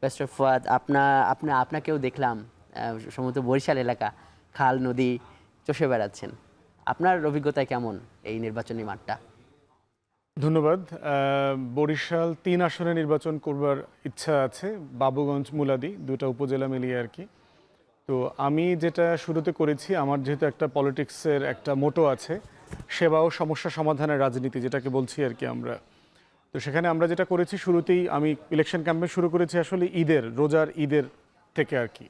Barrister Fuad, আপনাকেও দেখলাম সম্ভবত বরিশাল এলাকা, খাল নদী চষে বেড়াচ্ছেন। আপনার অভিজ্ঞতা কেমন এই নির্বাচনী মাঠটা? ধন্যবাদ। বরিশাল ৩ আসনে নির্বাচন করবার ইচ্ছা আছে, বাবুগঞ্জ, মুলাদি দুটো উপজেলা মিলিয়ে আর কি। তো আমি যেটা শুরুতে করেছি, আমার যেহেতু একটা পলিটিক্সের একটা মোটো আছে, সেবা ও সমস্যা সমাধানের রাজনীতি যেটাকে বলছি আর কি আমরা। তো সেখানে আমরা যেটা করেছি, শুরুতেই আমি ইলেকশন ক্যাম্পেইন শুরু করেছি আসলে রোজার ঈদের থেকে আর কি।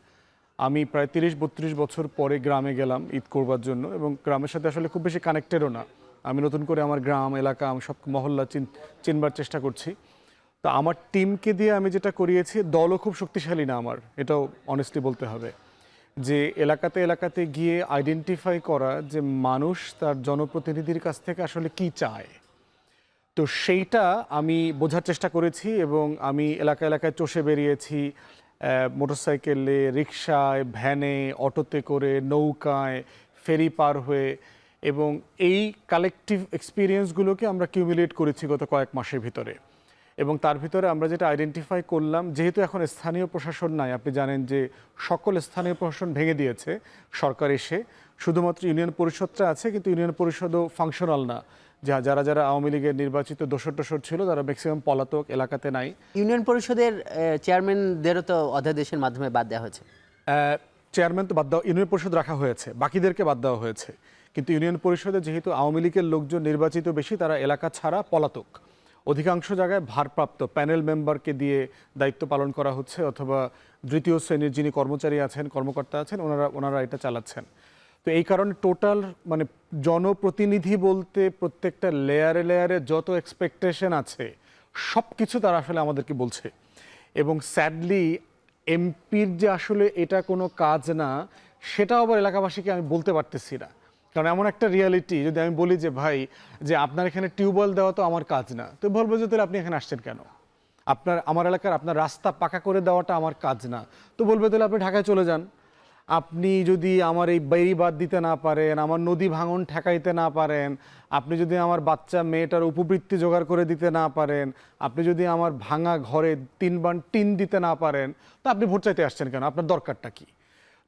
আমি প্রায় ৩০-৩২ বছর পরে গ্রামে গেলাম ঈদ করবার জন্য, এবং গ্রামের সাথে আসলে খুব বেশি কানেক্টেডও না। আমি নতুন করে আমার গ্রাম এলাকা, আমি সব মহল্লা চিনবার চেষ্টা করছি। তো আমার টিমকে দিয়ে আমি যেটা করিয়েছি, দলও খুব শক্তিশালী না আমার, এটাও অনেস্টলি বলতে হবে, যে এলাকাতে এলাকাতে গিয়ে আইডেন্টিফাই করা যে মানুষ তার জনপ্রতিনিধির কাছ থেকে আসলে কি চায়। তো সেইটা আমি বোঝার চেষ্টা করেছি, এবং আমি এলাকা এলাকায় চষে বেরিয়েছি, মোটরসাইকেলে, রিকশায়, ভ্যানে, অটোতে করে, নৌকায়, ফেরি পার হয়ে, এবং এই কালেকটিভ এক্সপিরিয়েন্সগুলোকে আমরা কিউমুলেট করেছি গত কয়েক মাসের ভিতরে। এবং তার ভিতরে আমরা যেটা আইডেন্টিফাই করলাম, যেহেতু এখন স্থানীয় প্রশাসন নাই, আপনি জানেন যে সকল স্থানীয় প্রশাসন ভেঙে দিয়েছে সরকার এসে, শুধুমাত্র ইউনিয়ন পরিষদটা আছে, কিন্তু ইউনিয়ন পরিষদও ফাংশনাল না। যারা যারা আওয়ামী লীগের নির্বাচিত দোসর টোসর ছিল, তারা ম্যাক্সিমাম পলাতক, এলাকাতে নাই। ইউনিয়ন পরিষদের চেয়ারম্যানদেরও তো অধ্যাদেশের মাধ্যমে বাদ দেওয়া হয়েছে। চেয়ারম্যান তো বাদ দেওয়া, ইউনিয়ন পরিষদ রাখা হয়েছে, বাকিদেরকে বাদ দেওয়া হয়েছে। কিন্তু ইউনিয়ন পরিষদে যেহেতু আওয়ামী লীগের লোকজন নির্বাচিত বেশি, তারা এলাকা ছাড়া পলাতক। অধিকাংশ জায়গায় ভারপ্রাপ্ত প্যানেল মেম্বারকে দিয়ে দায়িত্ব পালন করা হচ্ছে, অথবা দ্বিতীয় শ্রেণীর যিনি কর্মচারী আছেন, কর্মকর্তা আছেন, ওনারা এটা চালাচ্ছেন। তো এই কারণে টোটাল মানে জনপ্রতিনিধি বলতে প্রত্যেকটা লেয়ারে লেয়ারে যত এক্সপেকটেশন আছে সব কিছু তারা আসলে আমাদেরকে বলছে। এবং স্যাডলি এমপির যে আসলে এটা কোনো কাজ না, সেটা আবার এলাকাবাসীকে আমি বলতে পারতেছি না। কারণ এমন একটা রিয়ালিটি, যদি আমি বলি যে ভাই, যে আপনার এখানে টিউবওয়েল দেওয়া তো আমার কাজ না, তো বলবো যে তাহলে আপনি এখানে আসছেন কেন? আমার এলাকার আপনার রাস্তা পাকা করে দেওয়াটা আমার কাজ না, তো বলবে তাহলে আপনি ঢাকায় চলে যান। আপনি যদি আমার এই বেড়ি বাদ দিতে না পারেন, আমার নদী ভাঙন ঠেকাইতে না পারেন, আপনি যদি আমার বাচ্চা মেয়েটার উপবৃত্তি জোগাড় করে দিতে না পারেন, আপনি যদি আমার ভাঙা ঘরে 3 বান টিন দিতে না পারেন, তো আপনি ভোট চাইতে আসছেন কেন? আপনার দরকারটা কি?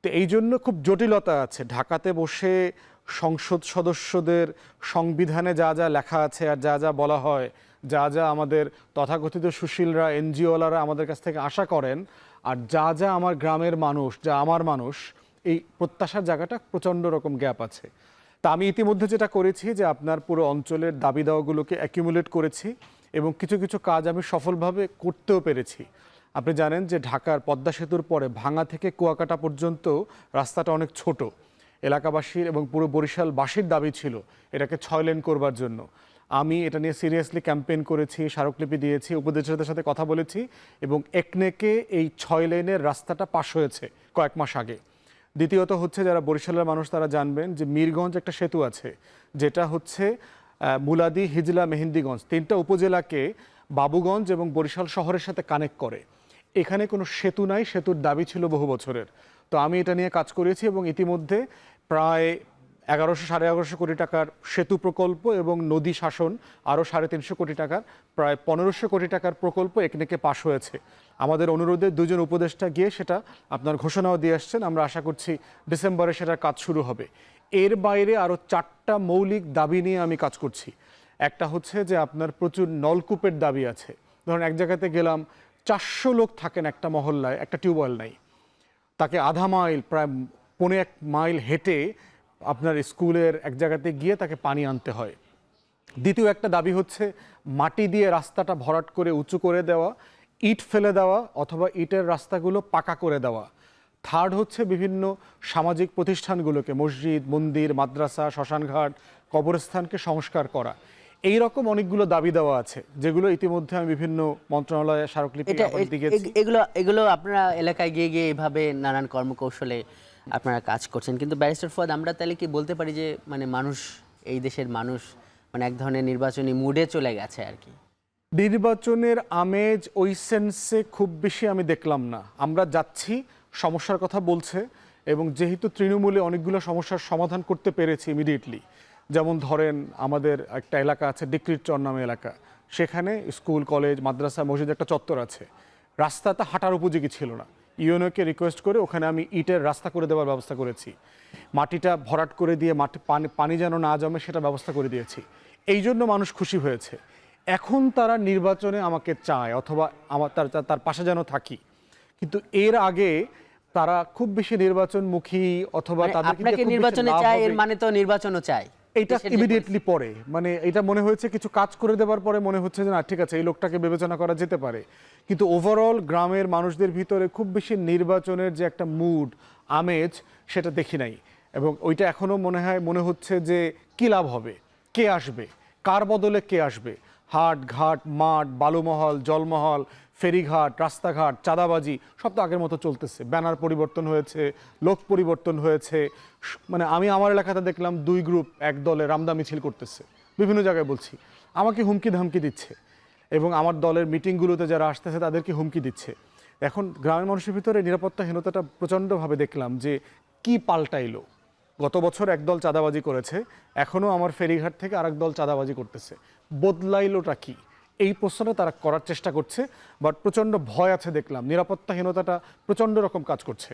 তো এই জন্য খুব জটিলতা আছে। ঢাকাতে বসে সংসদ সদস্যদের সংবিধানে যা যা লেখা আছে আর যা যা বলা হয়, যা যা আমাদের তথাকথিত সুশীলরা, এনজিওলারা আমাদের কাছ থেকে আশা করেন, আর যা যা আমার গ্রামের মানুষ, যা আমার মানুষ, এই প্রত্যাশার জায়গাটা প্রচণ্ড রকম গ্যাপ আছে। তা আমি ইতিমধ্যে যেটা করেছি, যে আপনার পুরো অঞ্চলের দাবি দাওয়াগুলোকে অ্যাকিউমুলেট করেছি, এবং কিছু কিছু কাজ আমি সফলভাবে করতেও পেরেছি। আপনি জানেন যে ঢাকার পদ্মা সেতুর পরে ভাঙা থেকে কুয়াকাটা পর্যন্ত রাস্তাটা অনেক ছোট। এলাকাবাসীর এবং পুরো বরিশালবাসীর দাবি ছিল এটাকে 6 লেন করবার জন্য। আমি এটা নিয়ে সিরিয়াসলি ক্যাম্পেইন করেছি, স্মারকলিপি দিয়েছি, উপদেষ্টাদের সাথে কথা বলেছি, এবং একনেকে এই 6 লেনের রাস্তাটা পাশ হয়েছে কয়েক মাস আগে। দ্বিতীয়ত হচ্ছে, যারা বরিশালের মানুষ তারা জানবেন যে মিরগঞ্জ একটা সেতু আছে, যেটা হচ্ছে মুলাদি, হিজলা, মেহেন্দিগঞ্জ 3টা উপজেলাকে বাবুগঞ্জ এবং বরিশাল শহরের সাথে কানেক্ট করে। এখানে কোনো সেতু নাই, সেতুর দাবি ছিল বহু বছরের। তো আমি এটা নিয়ে কাজ করেছি, এবং ইতিমধ্যে প্রায় 1100-1150 কোটি টাকার সেতু প্রকল্প, এবং নদী শাসন আরও 350 কোটি টাকার, প্রায় 1500 কোটি টাকার প্রকল্প একনেকে পাশ হয়েছে। আমাদের অনুরোধে 2জন উপদেষ্টা গিয়ে সেটা আপনার ঘোষণাও দিয়ে আসছেন। আমরা আশা করছি ডিসেম্বরে সেটার কাজ শুরু হবে। এর বাইরে আরও 4টা মৌলিক দাবি নিয়ে আমি কাজ করছি। একটা হচ্ছে যে আপনার প্রচুর নলকূপের দাবি আছে। ধরুন এক জায়গাতে গেলাম, 400 লোক থাকেন একটা মহল্লায়, একটা টিউবওয়েল নাই, তাকে আধা মাইল, প্রায় 1.25 মাইল হেঁটে আপনার স্কুলের এক জায়গাতে গিয়ে তাকে পানি আনতে হয়। দ্বিতীয় একটা দাবি হচ্ছে মাটি দিয়ে রাস্তাটা ভরাট করে উঁচু করে দেওয়া, ইট ফেলে দেওয়া, অথবা ইটের রাস্তাগুলো পাকা করে দেওয়া। থার্ড হচ্ছে বিভিন্ন সামাজিক প্রতিষ্ঠানগুলোকে, মসজিদ, মন্দির, মাদ্রাসা, শ্মশানঘাট, কবরস্থানকে সংস্কার করা। এই রকম অনেকগুলো দাবি দেওয়া আছে, যেগুলো ইতিমধ্যে আমি বিভিন্ন মন্ত্রণালয়ে স্মারকলিপি দিয়েছি। এগুলো এগুলো আপনারা এলাকায় গিয়ে গিয়ে এইভাবে নানান কর্মকৌশলে আপনারা কাজ করছেন। কিন্তু ব্যারিস্টার ফুয়াদ, আমরা তাহলে কি বলতে পারি যে মানে মানুষ, এই দেশের মানুষ মানে এক ধরনের নির্বাচনী মুডে চলে গেছে আর কি? নির্বাচনের আমেজ ওই সেন্সে খুব বেশি আমি দেখলাম না। আমরা যাচ্ছি, সমস্যার কথা বলছে, এবং যেহেতু তৃণমূলে অনেকগুলো সমস্যার সমাধান করতে পেরেছি ইমিডিয়েটলি। যেমন ধরেন আমাদের একটা এলাকা আছে, ডিক্রিট চর নামে এলাকা, সেখানে স্কুল, কলেজ, মাদ্রাসা, মসজিদ একটা চত্বর আছে। রাস্তাটা হাঁটার উপযোগী ছিল না। ইউএনওকে রিকোয়েস্ট করে ওখানে আমি ইটের রাস্তা করে দেওয়ার ব্যবস্থা করেছি, মাটিটা ভরাট করে দিয়ে পানি যেন না জমে সেটা ব্যবস্থা করে দিয়েছি। এই জন্য মানুষ খুশি হয়েছে। এখন তারা নির্বাচনে আমাকে চায় অথবা আমার তার পাশে যেন থাকি, কিন্তু এর আগে তারা খুব বেশি নির্বাচনমুখী অথবা মানে তাদের আপনাকে নির্বাচনে চায় এর মানে তো নির্বাচনও চায়। এটা ইমিডিয়েটলি পরে, মানে এটা মনে হয়েছে কিছু কাজ করে দেওয়ার পরে মনে হচ্ছে যে না ঠিক আছে এই লোকটাকে বিবেচনা করা যেতে পারে, কিন্তু ওভারঅল গ্রামের মানুষদের ভিতরে খুব বেশি নির্বাচনের যে একটা মুড আমেজ সেটা দেখি নাই। এবং ওইটা এখনো মনে হচ্ছে যে কি লাভ হবে, কে আসবে, কার বদলে কে আসবে। হাট ঘাট মাঠ বালুমহল জলমহল ফেরিঘাট রাস্তাঘাট চাঁদাবাজি সব তো আগের মতো চলতেছে। ব্যানার পরিবর্তন হয়েছে, লোক পরিবর্তন হয়েছে। মানে আমি আমার এলাকাতে দেখলাম 2 গ্রুপ এক দলে রামদা মিছিল করতেছে, বিভিন্ন জায়গায় বলছি, আমাকে হুমকি ধামকি দিচ্ছে এবং আমার দলের মিটিংগুলোতে যারা আসতেছে তাদেরকে হুমকি দিচ্ছে। এখন গ্রামের মানুষের ভিতরে নিরাপত্তাহীনতাটা প্রচণ্ডভাবে দেখলাম যে কি পাল্টাইলো। গত বছর একদল চাঁদাবাজি করেছে, এখনও আমার ফেরিঘাট থেকে আরেক দল চাঁদাবাজি করতেছে, বদলাইলোটা কি? এই প্রশ্নটা তারা করার চেষ্টা করছে, বাট প্রচণ্ড ভয় আছে দেখলাম, নিরাপত্তাহীনতাটা প্রচণ্ড রকম কাজ করছে।